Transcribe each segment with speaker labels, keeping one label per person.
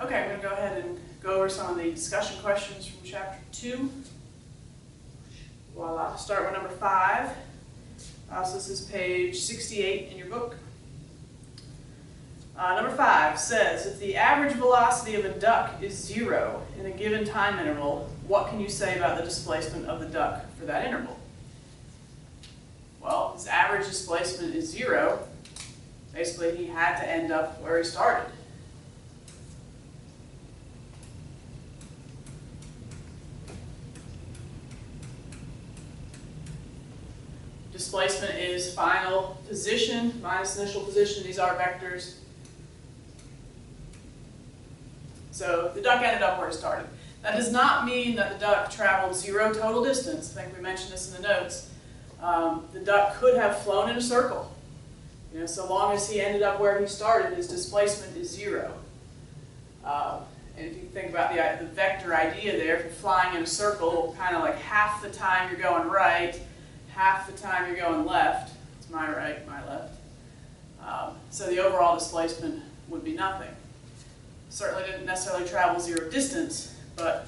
Speaker 1: Okay, I'm going to go ahead and go over some of the discussion questions from Chapter 2. Voila. Start with number 5. So this is page 68 in your book. Number 5 says, if the average velocity of a duck is 0 in a given time interval, what can you say about the displacement of the duck for that interval? Well, his average displacement is 0. Basically, he had to end up where he started. Displacement is final position minus initial position. These are vectors. So the duck ended up where it started. That does not mean that the duck traveled 0 total distance. I think we mentioned this in the notes. The duck could have flown in a circle. So long as he ended up where he started, his displacement is 0. And if you think about the vector idea there, if you're flying in a circle, kind of like half the time you're going right, half the time you're going left. It's my right, my left. So the overall displacement would be nothing. Certainly didn't necessarily travel 0 distance, but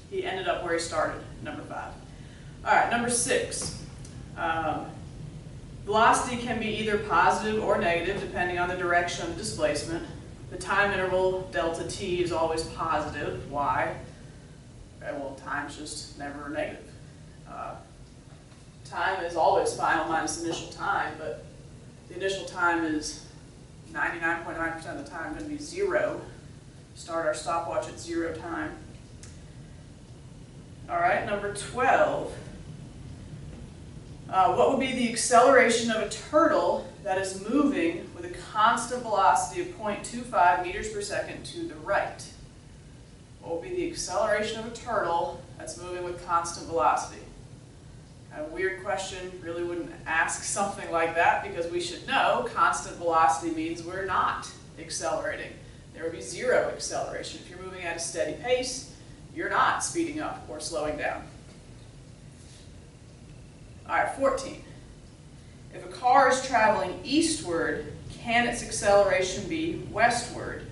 Speaker 1: he ended up where he started, number 5. All right, number 6. Velocity can be either positive or negative depending on the direction of the displacement. The time interval, delta t, is always positive. Why? Okay, well, time's just never negative. Time is always final minus initial time, but the initial time is 99.9% of the time going to be 0. Start our stopwatch at 0 time. All right, number 12. What would be the acceleration of a turtle that is moving with a constant velocity of 0.25 meters per second to the right? What would be the acceleration of a turtle that's moving with constant velocity? A weird question, really wouldn't ask something like that because we should know constant velocity means we're not accelerating. There would be 0 acceleration. If you're moving at a steady pace, you're not speeding up or slowing down. All right, 14. If a car is traveling eastward, can its acceleration be westward?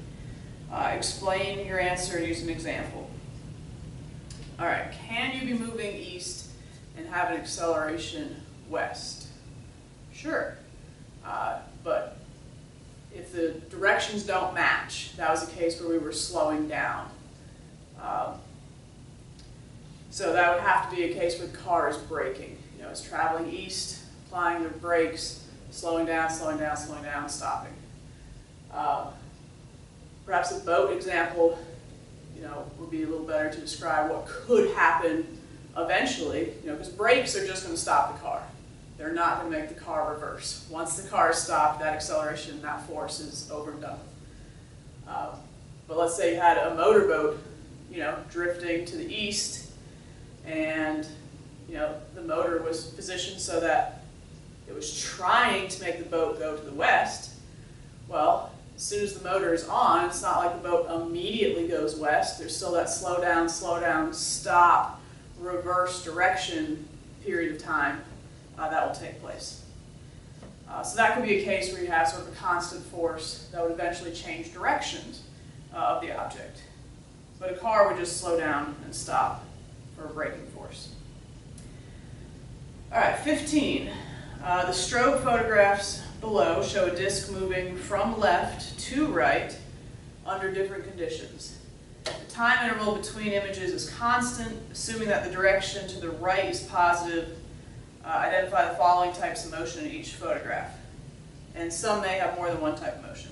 Speaker 1: Explain your answer and use an example. All right, can you be moving east and have an acceleration west? Sure, but if the directions don't match, that was a case where we were slowing down. So that would have to be a case where the car is braking. It's traveling east, applying the brakes, slowing down, slowing down, slowing down, stopping. Perhaps a boat example, would be a little better to describe what could happen eventually, because brakes are just going to stop the car. They're not going to make the car reverse. Once the car is stopped, that acceleration, that force is over and done. But let's say you had a motorboat, drifting to the east, and the motor was positioned so that it was trying to make the boat go to the west. Well, as soon as the motor is on, it's not like the boat immediately goes west. There's still that slow down, stop, reverse direction period of time that will take place. So that could be a case where you have sort of a constant force that would eventually change directions of the object. But a car would just slow down and stop for a braking force. All right, 15. The strobe photographs below show a disk moving from left to right under different conditions. The time interval between images is constant. Assuming that the direction to the right is positive, identify the following types of motion in each photograph. And some may have more than one type of motion.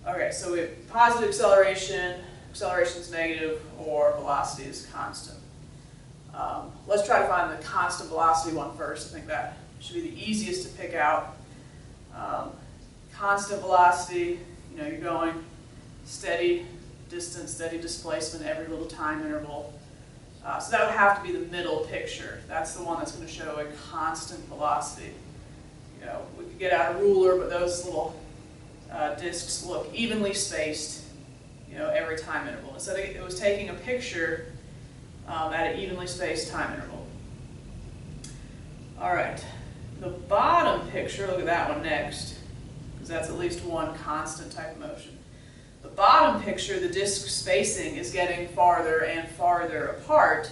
Speaker 1: Okay, so we have positive acceleration, acceleration is negative, or velocity is constant. Let's try to find the constant velocity one first. I think that should be the easiest to pick out. Constant velocity, you're going steady distance, steady displacement every little time interval. So that would have to be the middle picture. That's the one that's going to show a constant velocity. We could get out a ruler, but those little disks look evenly spaced, every time interval. So it was taking a picture at an evenly spaced time interval. All right, the bottom picture, look at that one next, because that's at least one constant type of motion. The bottom picture, the disk spacing is getting farther and farther apart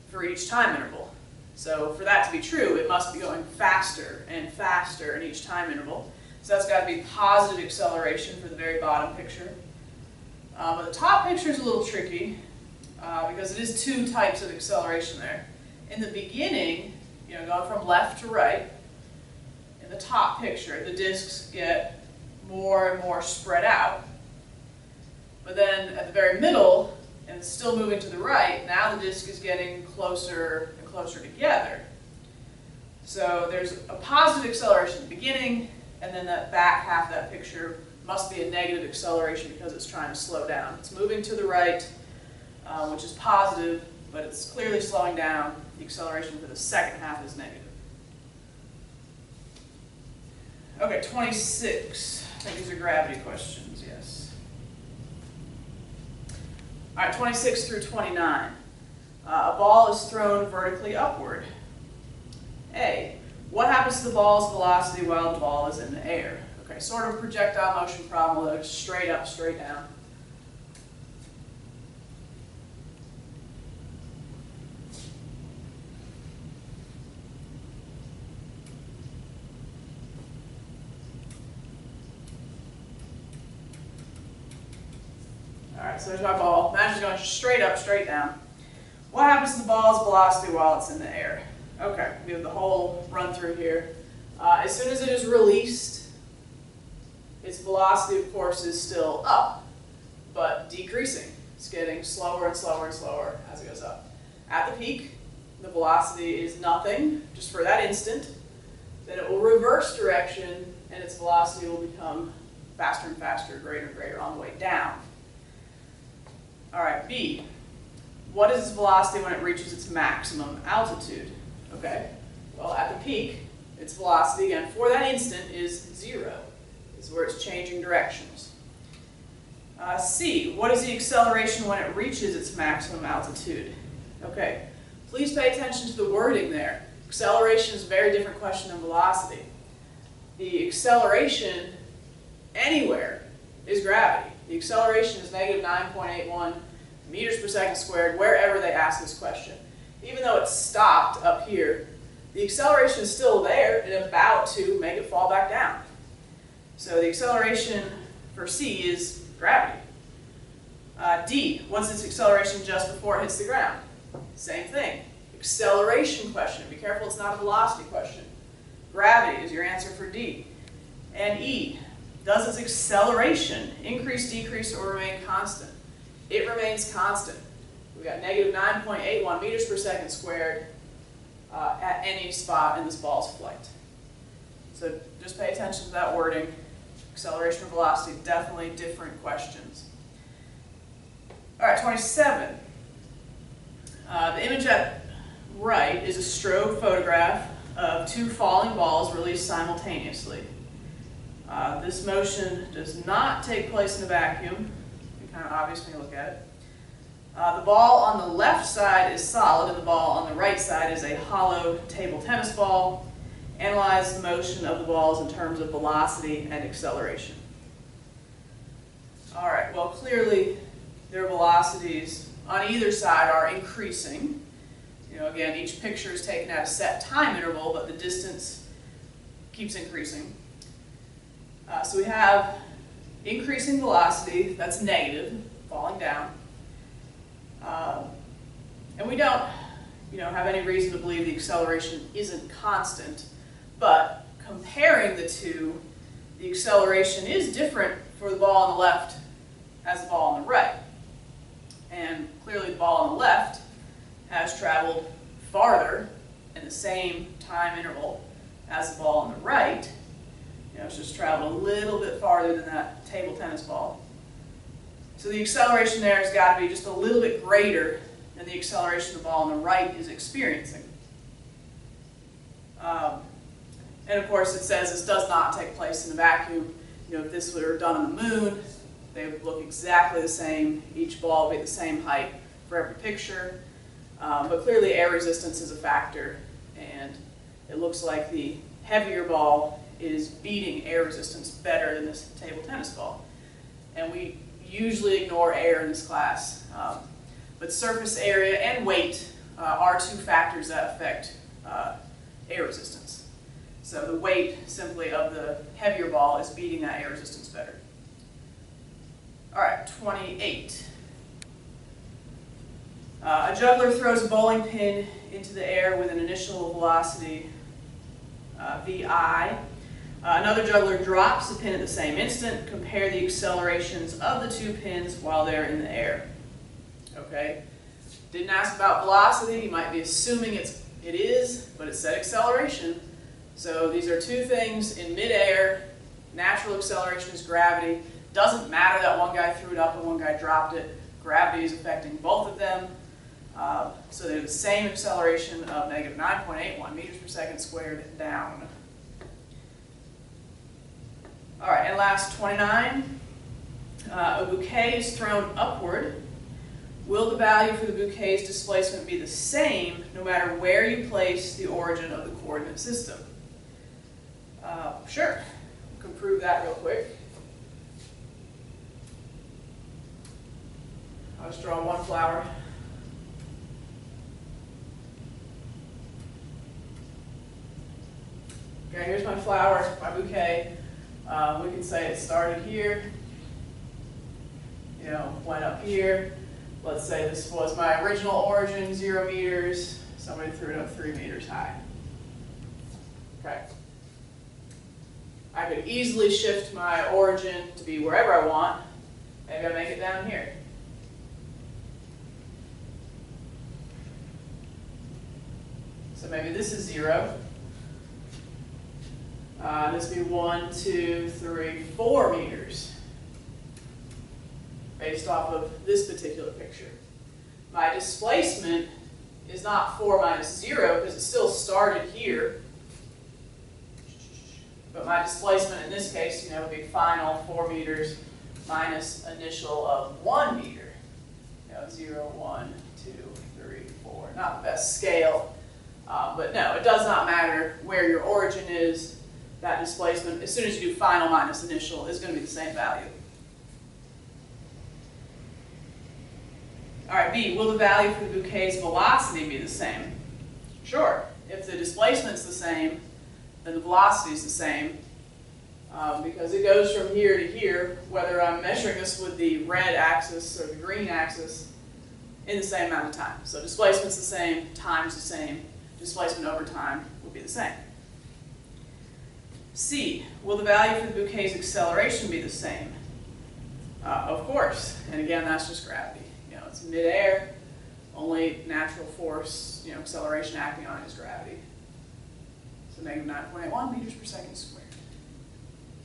Speaker 1: for each time interval. So for that to be true, it must be going faster and faster in each time interval. So that's got to be positive acceleration for the very bottom picture. But the top picture is a little tricky because it is two types of acceleration there. In the beginning, going from left to right, in the top picture, the disks get more and more spread out. But then at the very middle, and it's still moving to the right, now the disk is getting closer and closer together. So there's a positive acceleration at the beginning, and then that back half of that picture must be a negative acceleration because it's trying to slow down. It's moving to the right, which is positive, but it's clearly slowing down. The acceleration for the second half is negative. Okay, 26. I think these are gravity questions, yes. All right, 26 through 29. A ball is thrown vertically upward. A, what happens to the ball's velocity while the ball is in the air? Okay, sort of a projectile motion problem, although straight up, straight down. All right, so there's my ball. Imagine it's going straight up, straight down. What happens to the ball's velocity while it's in the air? Okay, we have the whole run through here. As soon as it is released, its velocity, of course, is still up, but decreasing. It's getting slower and slower and slower as it goes up. At the peak, the velocity is nothing, just for that instant. Then it will reverse direction, and its velocity will become faster and faster, greater and greater on the way down. All right, B. What is its velocity when it reaches its maximum altitude? Okay, well, at the peak, its velocity, again, for that instant, is 0. This is where it's changing directions. C. What is the acceleration when it reaches its maximum altitude? Okay, please pay attention to the wording there. Acceleration is a very different question than velocity. The acceleration anywhere is gravity. The acceleration is negative 9.81 meters per second squared wherever they ask this question. Even though it's stopped up here, the acceleration is still there and about to make it fall back down. So the acceleration for C is gravity. D, what's its acceleration just before it hits the ground? Same thing. Acceleration question. Be careful, it's not a velocity question. Gravity is your answer for D. And E, does its acceleration increase, decrease, or remain constant? It remains constant. We've got negative 9.81 meters per second squared at any spot in this ball's flight. So just pay attention to that wording. Acceleration and velocity, definitely different questions. All right, 27. The image at right is a strobe photograph of two falling balls released simultaneously. This motion does not take place in a vacuum. It's kind of obvious when you look at it. The ball on the left side is solid and the ball on the right side is a hollow table tennis ball. Analyze the motion of the balls in terms of velocity and acceleration. All right, well, clearly their velocities on either side are increasing. Again, each picture is taken at a set time interval, but the distance keeps increasing. So we have increasing velocity, that's negative, falling down. And we don't have any reason to believe the acceleration isn't constant, but comparing the two, the acceleration is different for the ball on the left as the ball on the right. And clearly the ball on the left has traveled farther in the same time interval as the ball on the right. It's just traveled a little bit farther than that table tennis ball. So the acceleration there has got to be just a little bit greater than the acceleration the ball on the right is experiencing. And of course it says this does not take place in a vacuum. If this were done on the moon, they would look exactly the same. Each ball would be the same height for every picture. But clearly air resistance is a factor, and it looks like the heavier ball is beating air resistance better than this table tennis ball. and we usually ignore air in this class. But surface area and weight are two factors that affect air resistance. So the weight simply of the heavier ball is beating that air resistance better. All right, 28. A juggler throws a bowling pin into the air with an initial velocity vi. Another juggler drops the pin at the same instant. Compare the accelerations of the two pins while they're in the air. Okay? Didn't ask about velocity. You might be assuming it is, but it said acceleration. So these are two things in midair. Natural acceleration is gravity. Doesn't matter that one guy threw it up and one guy dropped it. Gravity is affecting both of them. So they're the same acceleration of negative 9.81 meters per second squared down. All right, and last 29. A bouquet is thrown upward. Will the value for the bouquet's displacement be the same no matter where you place the origin of the coordinate system? Sure, we can prove that real quick. I'll just draw one flower. Okay, here's my flower, my bouquet. We can say it started here, went up here. Let's say this was my original origin, 0 meters. Somebody threw it up 3 meters high. Okay. I could easily shift my origin to be wherever I want. Maybe I make it down here. So maybe this is 0. This would be 1, 2, 3, 4 meters based off of this particular picture. My displacement is not 4 minus 0 because it still started here. But my displacement in this case, would be final 4 meters minus initial of 1 meter. 0, 1, 2, 3, 4. Not the best scale. But no, it does not matter where your origin is. That displacement, as soon as you do final minus initial, is going to be the same value. All right, B, will the value for the bouquet's velocity be the same? Sure. If the displacement's the same, then the velocity is the same because it goes from here to here, whether I'm measuring this with the red axis or the green axis, in the same amount of time. So displacement's the same, time's the same, displacement over time will be the same. C, will the value for the bouquet's acceleration be the same? Of course, and again, that's just gravity. It's midair, only natural force, acceleration acting on it is gravity. So negative 9.81 meters per second squared.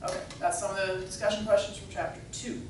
Speaker 1: Okay, that's some of the discussion questions from chapter 2.